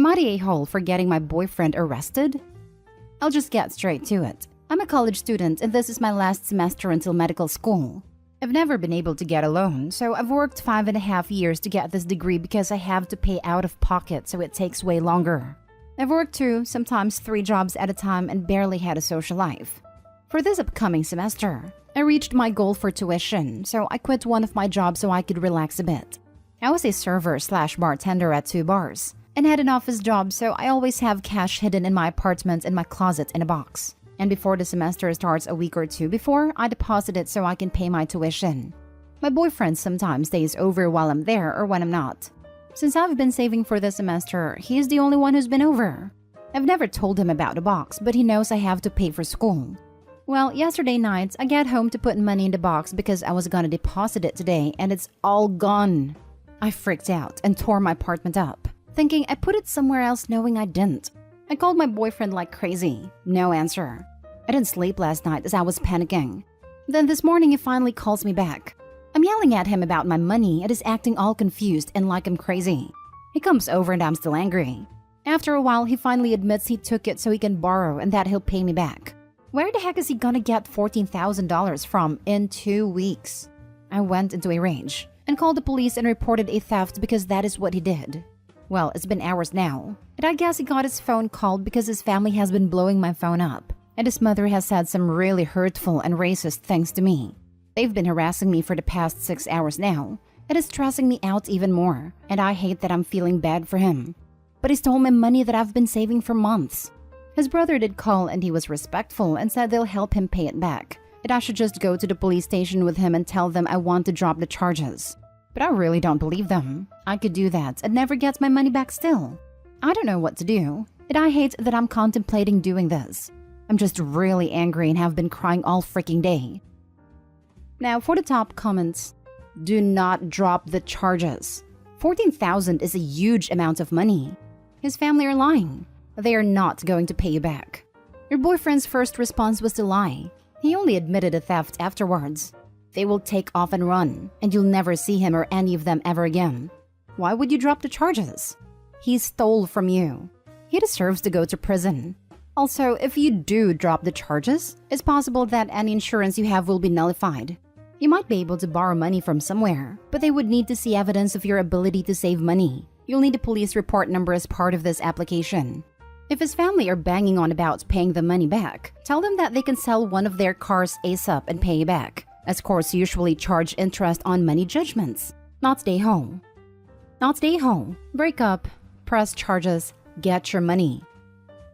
Am I the a-hole for getting my boyfriend arrested? I'll just get straight to it. I'm a college student and this is my last semester until medical school. I've never been able to get a loan, so I've worked 5.5 years to get this degree because I have to pay out of pocket, so it takes way longer. I've worked 2, sometimes 3 jobs at a time and barely had a social life. For this upcoming semester, I reached my goal for tuition, so I quit one of my jobs so I could relax a bit. I was a server/bartender at 2 bars and had an office job, so I always have cash hidden in my apartment in my closet in a box. And before the semester starts a week or 2 before, I deposit it so I can pay my tuition. My boyfriend sometimes stays over while I'm there or when I'm not. Since I've been saving for the semester, he's the only one who's been over. I've never told him about the box, but he knows I have to pay for school. Well, yesterday night, I got home to put money in the box because I was gonna deposit it today and it's all gone. I freaked out and tore my apartment up, thinking I put it somewhere else knowing I didn't. I called my boyfriend like crazy. No answer. I didn't sleep last night as I was panicking. Then this morning he finally calls me back. I'm yelling at him about my money and he's acting all confused and like I'm crazy. He comes over and I'm still angry. After a while, he finally admits he took it so he can borrow and that he'll pay me back. Where the heck is he gonna get $14,000 from in 2 weeks? I went into a rage and called the police and reported a theft because that is what he did. Well, it's been hours now, and I guess he got his phone called because his family has been blowing my phone up. And his mother has said some really hurtful and racist things to me. They've been harassing me for the past 6 hours now. It is stressing me out even more, and I hate that I'm feeling bad for him. But he stole my money that I've been saving for months. His brother did call and he was respectful and said they'll help him pay it back, and I should just go to the police station with him and tell them I want to drop the charges. But I really don't believe them. I could do that and never get my money back still. I don't know what to do, and I hate that I'm contemplating doing this. I'm just really angry and have been crying all freaking day. Now for the top comments. Do not drop the charges. $14,000 is a huge amount of money. His family are lying. They are not going to pay you back. Your boyfriend's first response was to lie. He only admitted a theft afterwards. They will take off and run, and you'll never see him or any of them ever again. Why would you drop the charges? He stole from you. He deserves to go to prison. Also, if you do drop the charges, it's possible that any insurance you have will be nullified. You might be able to borrow money from somewhere, but they would need to see evidence of your ability to save money. You'll need a police report number as part of this application. If his family are banging on about paying the money back, tell them that they can sell one of their cars ASAP and pay you back, as courts usually charge interest on money judgments. Not stay home. Not stay home. Break up. Press charges. Get your money.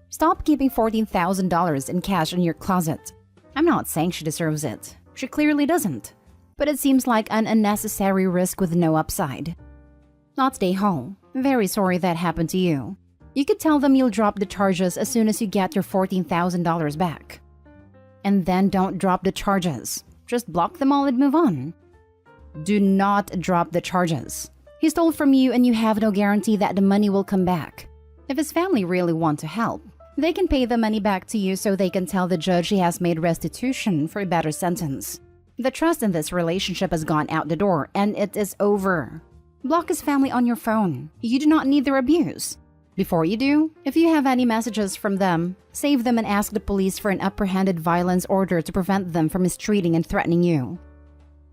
Stop keeping $14,000 in cash in your closet. I'm not saying she deserves it. She clearly doesn't. But it seems like an unnecessary risk with no upside. Not stay home. Very sorry that happened to you. You could tell them you'll drop the charges as soon as you get your $14,000 back. And then don't drop the charges. Just block them all and move on. Do not drop the charges. He stole from you and you have no guarantee that the money will come back. If his family really want to help, they can pay the money back to you so they can tell the judge he has made restitution for a better sentence. The trust in this relationship has gone out the door and it is over. Block his family on your phone. You do not need their abuse. Before you do, if you have any messages from them, save them and ask the police for an apprehended violence order to prevent them from mistreating and threatening you.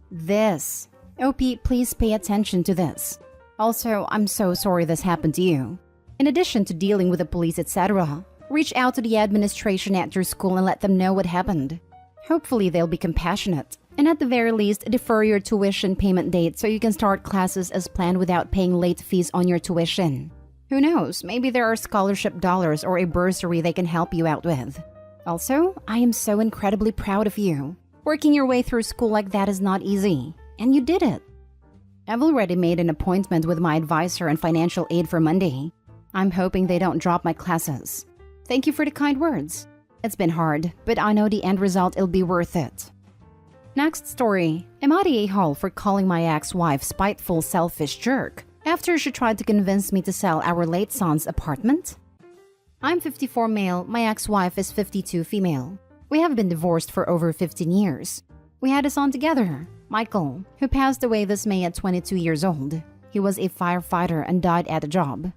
This. OP, please pay attention to this. Also, I'm so sorry this happened to you. In addition to dealing with the police, etc., reach out to the administration at your school and let them know what happened. Hopefully, they'll be compassionate. And at the very least, defer your tuition payment date so you can start classes as planned without paying late fees on your tuition. Who knows, maybe there are scholarship dollars or a bursary they can help you out with. Also, I am so incredibly proud of you. Working your way through school like that is not easy, and you did it. I've already made an appointment with my advisor and financial aid for Monday. I'm hoping they don't drop my classes. Thank you for the kind words. It's been hard, but I know the end result will be worth it. Next story. Am I the a-hole for calling my ex-wife spiteful, selfish jerk after she tried to convince me to sell our late son's apartment? I'm 54 male, my ex-wife is 52 female. We have been divorced for over 15 years. We had a son together, Michael, who passed away this May at 22 years old. He was a firefighter and died at a job.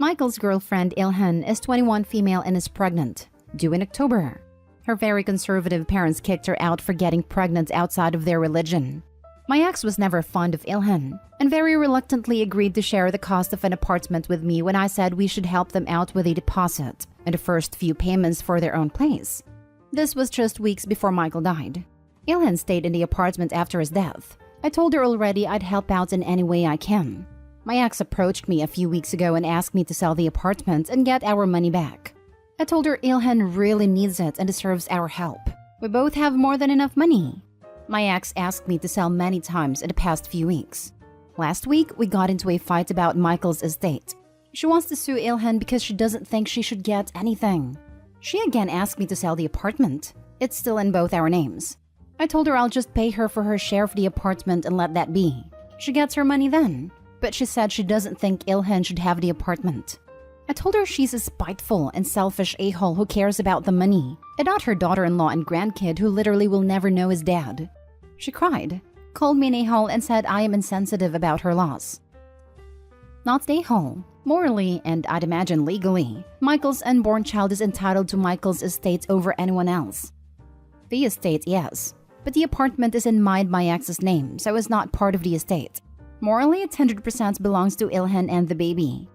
Michael's girlfriend Ilhan is 21 female and is pregnant, due in October. Her very conservative parents kicked her out for getting pregnant outside of their religion. My ex was never fond of Ilhan and very reluctantly agreed to share the cost of an apartment with me when I said we should help them out with a deposit and the first few payments for their own place. This was just weeks before Michael died. Ilhan stayed in the apartment after his death. I told her already I'd help out in any way I can. My ex approached me a few weeks ago and asked me to sell the apartment and get our money back. I told her Ilhan really needs it and deserves our help. We both have more than enough money. My ex asked me to sell many times in the past few weeks. Last week, we got into a fight about Michael's estate. She wants to sue Ilhan because she doesn't think she should get anything. She again asked me to sell the apartment. It's still in both our names. I told her I'll just pay her for her share of the apartment and let that be. She gets her money then. But she said she doesn't think Ilhan should have the apartment. I told her she's a spiteful and selfish a-hole who cares about the money, and not her daughter-in-law and grandkid who literally will never know his dad. She cried, called me an a-hole, and said I am insensitive about her loss. Not a-hole. Morally, and I'd imagine legally, Michael's unborn child is entitled to Michael's estate over anyone else. The estate, yes, but the apartment is in my ex's name, so it's not part of the estate. Morally, it 100% belongs to Ilhan and the baby.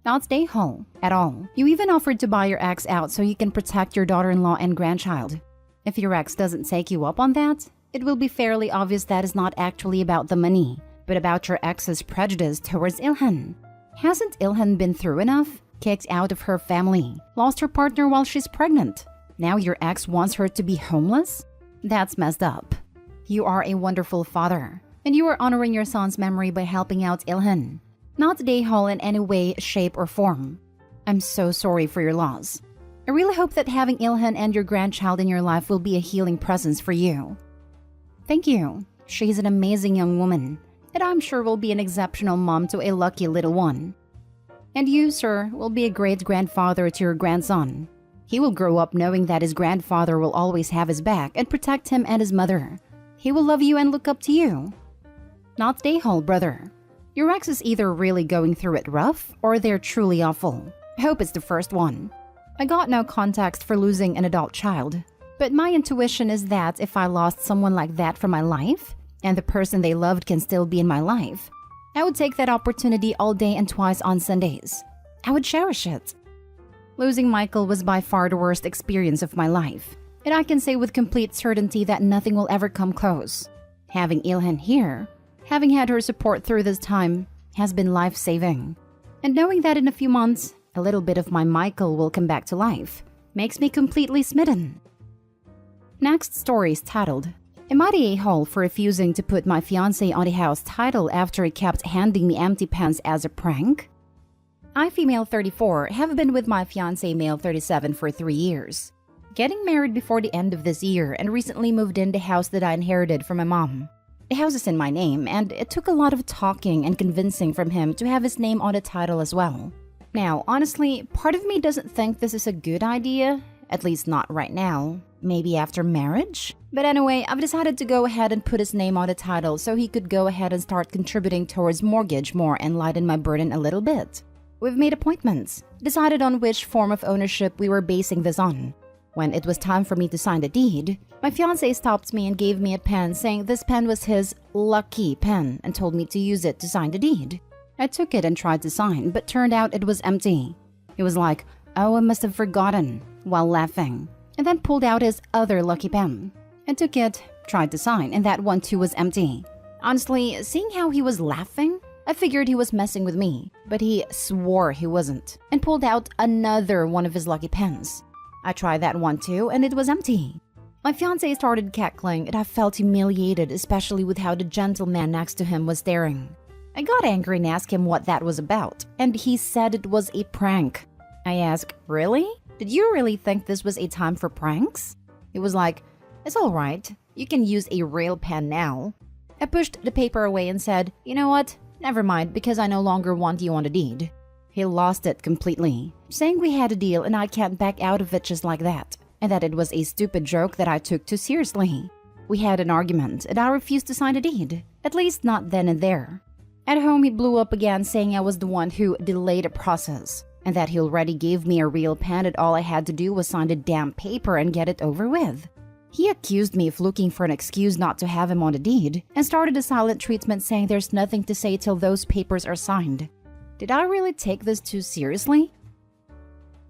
Not stay home at all. You even offered to buy your ex out so you can protect your daughter-in-law and grandchild. If your ex doesn't take you up on that, it will be fairly obvious that is not actually about the money, but about your ex's prejudice towards Ilhan. Hasn't Ilhan been through enough? Kicked out of her family, lost her partner while she's pregnant. Now your ex wants her to be homeless? That's messed up. You are a wonderful father, and you are honoring your son's memory by helping out Ilhan. Not a-hole in any way, shape, or form. I'm so sorry for your loss. I really hope that having Ilhan and your grandchild in your life will be a healing presence for you. Thank you. She's an amazing young woman, and I'm sure will be an exceptional mom to a lucky little one. And you, sir, will be a great grandfather to your grandson. He will grow up knowing that his grandfather will always have his back and protect him and his mother. He will love you and look up to you. Not a-hole, brother. Your ex is either really going through it rough or they're truly awful. I hope it's the first one. I got no context for losing an adult child, but my intuition is that if I lost someone like that from my life, and the person they loved can still be in my life, I would take that opportunity all day and twice on Sundays. I would cherish it. Losing Michael was by far the worst experience of my life, and I can say with complete certainty that nothing will ever come close. Having Ilhan here, having had her support through this time, has been life-saving. And knowing that in a few months, a little bit of my Michael will come back to life, makes me completely smitten. Next story is titled, Am I the a-hole for refusing to put my fiancé on the house title after he kept handing me empty pens as a prank? I, female 34, have been with my fiancé, male 37, for 3 years. Getting married before the end of this year and recently moved in the house that I inherited from my mom. The house is in my name, and it took a lot of talking and convincing from him to have his name on the title as well. Now, honestly, part of me doesn't think this is a good idea, at least not right now. Maybe after marriage? But anyway, I've decided to go ahead and put his name on the title so he could go ahead and start contributing towards mortgage more and lighten my burden a little bit. We've made appointments, decided on which form of ownership we were basing this on. When it was time for me to sign the deed, my fiancé stopped me and gave me a pen saying this pen was his lucky pen and told me to use it to sign the deed. I took it and tried to sign, but turned out it was empty. He was like, "Oh, I must have forgotten," while laughing, and then pulled out his other lucky pen. I took it, tried to sign, and that one too was empty. Honestly, seeing how he was laughing, I figured he was messing with me, but he swore he wasn't, and pulled out another one of his lucky pens. I tried that one too, and it was empty. My fiancé started cackling, and I felt humiliated, especially with how the gentleman next to him was staring. I got angry and asked him what that was about, and he said it was a prank. I asked, "Really? Did you really think this was a time for pranks?" He was like, "It's all right. You can use a real pen now." I pushed the paper away and said, "You know what? Never mind, because I no longer want you on the deed." He lost it completely, saying we had a deal and I can't back out of it just like that, and that it was a stupid joke that I took too seriously. We had an argument and I refused to sign the deed, at least not then and there. At home, he blew up again, saying I was the one who delayed the process, and that he already gave me a real pen and all I had to do was sign the damn paper and get it over with. He accused me of looking for an excuse not to have him on the deed, and started a silent treatment saying there's nothing to say till those papers are signed. Did I really take this too seriously?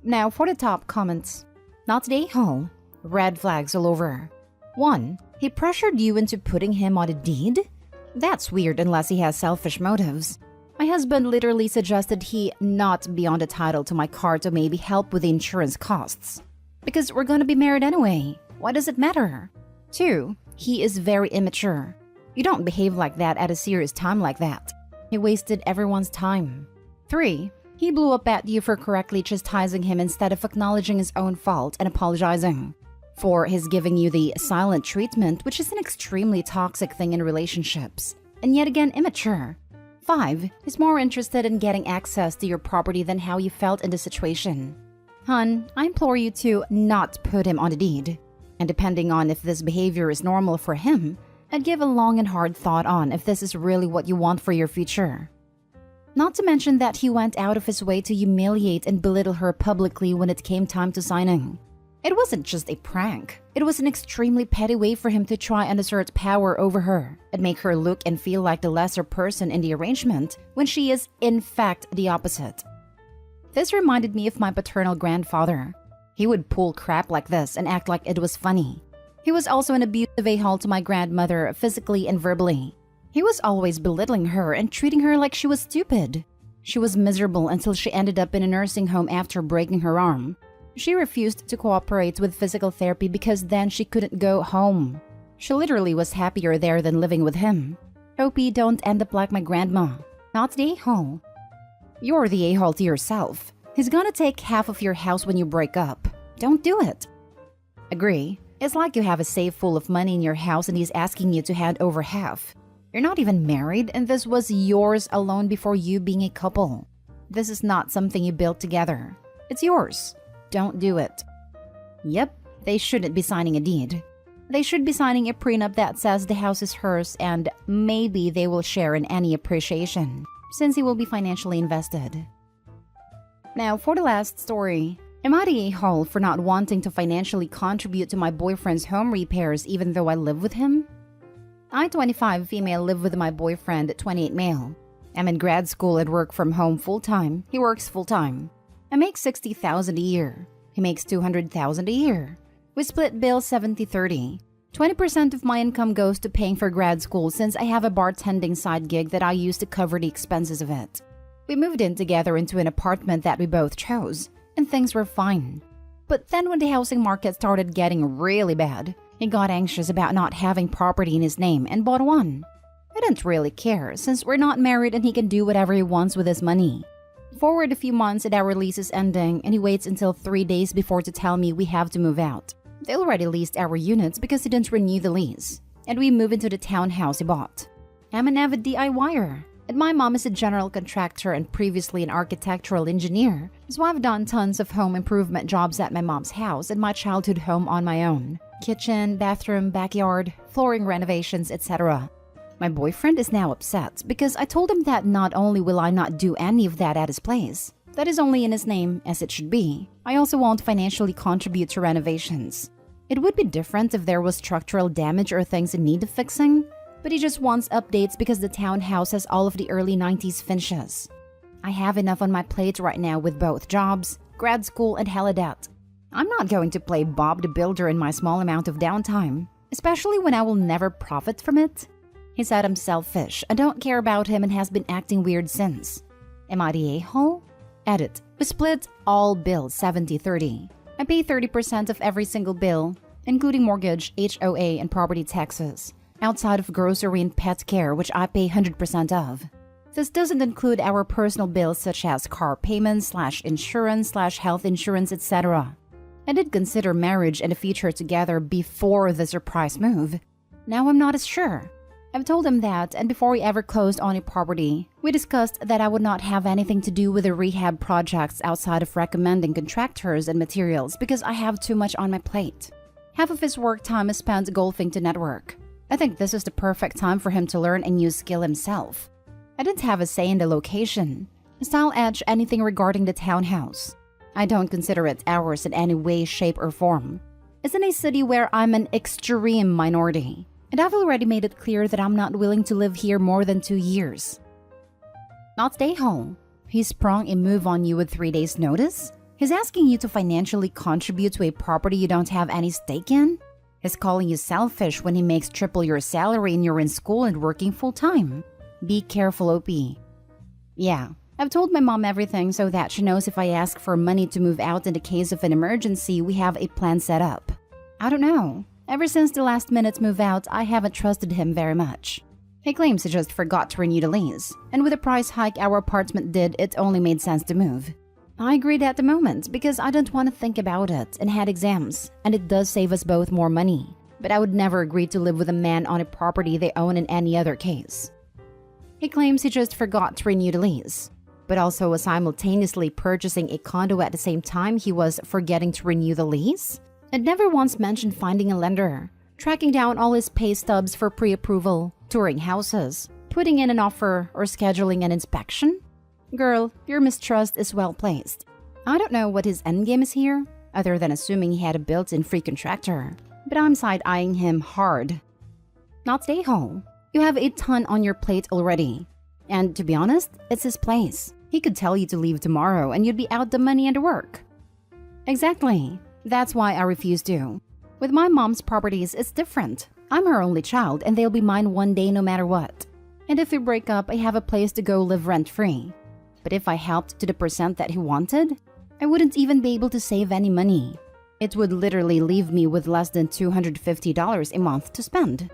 Now for the top comments. Not today, Hall. Red flags all over. 1. He pressured you into putting him on a deed? That's weird unless he has selfish motives. My husband literally suggested he not be on the title to my car to maybe help with the insurance costs. Because we're gonna be married anyway. Why does it matter? 2. He is very immature. You don't behave like that at a serious time like that. He wasted everyone's time. 3. He blew up at you for correctly chastising him instead of acknowledging his own fault and apologizing. 4. He's giving you the silent treatment, which is an extremely toxic thing in relationships, and yet again immature. 5. He's more interested in getting access to your property than how you felt in the situation. Hun, I implore you to not put him on the deed. And depending on if this behavior is normal for him, I'd give a long and hard thought on if this is really what you want for your future. Not to mention that he went out of his way to humiliate and belittle her publicly when it came time to signing. It wasn't just a prank. It was an extremely petty way for him to try and assert power over her and make her look and feel like the lesser person in the arrangement when she is, in fact, the opposite. This reminded me of my paternal grandfather. He would pull crap like this and act like it was funny. He was also an abusive a-hole to my grandmother, physically and verbally. He was always belittling her and treating her like she was stupid. She was miserable until she ended up in a nursing home after breaking her arm. She refused to cooperate with physical therapy because then she couldn't go home. She literally was happier there than living with him. Hope you don't end up like my grandma. Not the a-hole. You're the a-hole to yourself. He's gonna take half of your house when you break up. Don't do it. Agree. It's like you have a safe full of money in your house and he's asking you to hand over half. You're not even married and this was yours alone before you being a couple. This is not something you built together. It's yours. Don't do it. Yep, they shouldn't be signing a deed. They should be signing a prenup that says the house is hers and maybe they will share in any appreciation, since he will be financially invested. Now for the last story. Am I the a-hole for not wanting to financially contribute to my boyfriend's home repairs even though I live with him? I, 25 female, live with my boyfriend, 28 male. I'm in grad school and work from home full-time. He works full-time. I make $60,000 a year. He makes $200,000 a year. We split bills 70-30. 20% of my income goes to paying for grad school since I have a bartending side gig that I use to cover the expenses of it. We moved in together into an apartment that we both chose, and things were fine. But then when the housing market started getting really bad, he got anxious about not having property in his name and bought one. I didn't really care since we're not married and he can do whatever he wants with his money. Forward a few months and our lease is ending and he waits until 3 days before to tell me we have to move out. They already leased our units because he didn't renew the lease, and we move into the townhouse he bought. I'm an avid DIYer, and my mom is a general contractor and previously an architectural engineer, so I've done tons of home improvement jobs at my mom's house and my childhood home on my own. Kitchen, bathroom, backyard, flooring renovations, etc. My boyfriend is now upset because I told him that not only will I not do any of that at his place, that is only in his name as it should be, I also won't financially contribute to renovations. It would be different if there was structural damage or things in need of fixing, but he just wants updates because the townhouse has all of the early 90s finishes. I have enough on my plate right now with both jobs, grad school, and hella debt. I'm not going to play Bob the Builder in my small amount of downtime, especially when I will never profit from it. He said I'm selfish, I don't care about him and has been acting weird since. Am I the a-hole? Edit. We split all bills 70-30. I pay 30% of every single bill, including mortgage, HOA, and property taxes, outside of grocery and pet care, which I pay 100% of. This doesn't include our personal bills such as car payments, /insurance, /health insurance, etc. I did consider marriage and a future together before the surprise move. Now I'm not as sure. I've told him that, and before we ever closed on a property, we discussed that I would not have anything to do with the rehab projects outside of recommending contractors and materials because I have too much on my plate. Half of his work time is spent golfing to network. I think this is the perfect time for him to learn a new skill himself. I didn't have a say in the location. Style edge anything regarding the townhouse. I don't consider it ours in any way, shape, or form. It's in a city where I'm an extreme minority, and I've already made it clear that I'm not willing to live here more than 2 years. Not stay home. He sprung a move on you with 3 days' notice? He's asking you to financially contribute to a property you don't have any stake in? He's calling you selfish when he makes triple your salary and you're in school and working full-time. Be careful, OP. Yeah, I've told my mom everything so that she knows if I ask for money to move out in the case of an emergency, we have a plan set up. I don't know. Ever since the last minute's move out, I haven't trusted him very much. He claims he just forgot to renew the lease, and with the price hike our apartment did, it only made sense to move. I agreed at the moment because I don't want to think about it and had exams, and it does save us both more money. But I would never agree to live with a man on a property they own in any other case. He claims he just forgot to renew the lease, but also was simultaneously purchasing a condo at the same time he was forgetting to renew the lease, and never once mentioned finding a lender, tracking down all his pay stubs for pre-approval, touring houses, putting in an offer, or scheduling an inspection. Girl, your mistrust is well placed. I don't know what his endgame is here, other than assuming he had a built-in free contractor, but I'm side-eyeing him hard. Not stay home. You have a ton on your plate already. And to be honest, it's his place. He could tell you to leave tomorrow and you'd be out the money and the work. Exactly. That's why I refuse to. With my mom's properties, it's different. I'm her only child and they'll be mine one day no matter what. And if we break up, I have a place to go live rent-free. But if I helped to the percent that he wanted, I wouldn't even be able to save any money. It would literally leave me with less than $250 a month to spend.